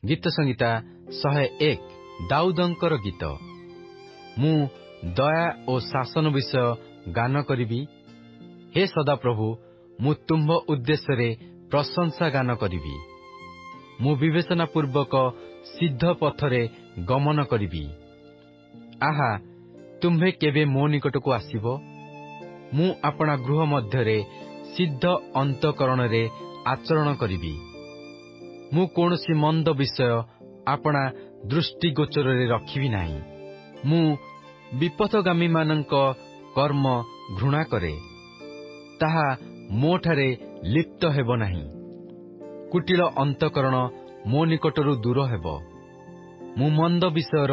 गीत संहिता 101 दाऊदंकर गीत। मु दया और शासन विषय गान करिबी। हे सदाप्रभु, मु तुम्भ उद्देश्य रे प्रशंसा गान करिबी। मु विवेचना पूर्वक सिद्ध पथरे गमन करिबी। आहा, तुम्भे केबे मो निकटको आसिबो? मु आपणा गृह मध्यरे सिद्ध अंतकरण रे आचरण करिबी। मु कोनोसी मंद विषय आपणा दृष्टिगोचर रे रखिबी नाही। मु विपथगामी मानक कर्म घृणा करे, ताहा मोठारे लिप्त हेबो नाही। कुटिल अंतकरण मो निकटरू दूर हेबो। मु मंद विषयर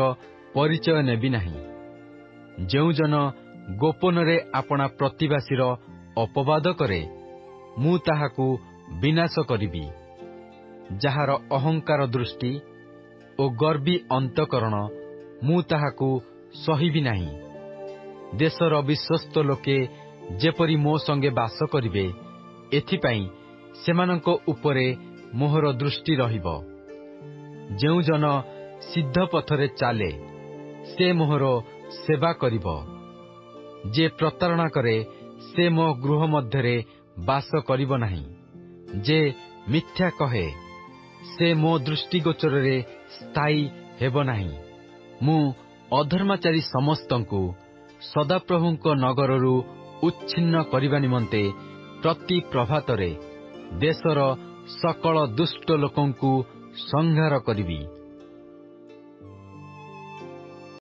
परिचय नेबी नाही। जेउ जन गोपनरे आपणा प्रतिवासीर अपवाद करे, मु ताहाकू विनाश करिबी। जाहार अहंकार दृष्टि ओ गर्वी अंतकरण, मु ताहाकू सहिबी नाही। देशर विश्वस्त लोके जेपरि मो संगे बास करिबे, एथिपाई सेमानंको उपरे मोहर दृष्टि रहिबो। जेउ जन सिद्ध पथरे चाले, से मोहर सेवा करिबो। जे प्रतारणा करे, से मो गृह मध्यरे बास करिबो नाही। जे मिथ्या कहे, से मो दृष्टिगोचर रे स्थायी हेबो नाही। मु अधर्माचारी समस्तंकु सदाप्रभुंको नगररू उच्छिन्न करिबा निमंते प्रति प्रभातरे देशर सकल दुष्ट लोकंकु संहार करिबी।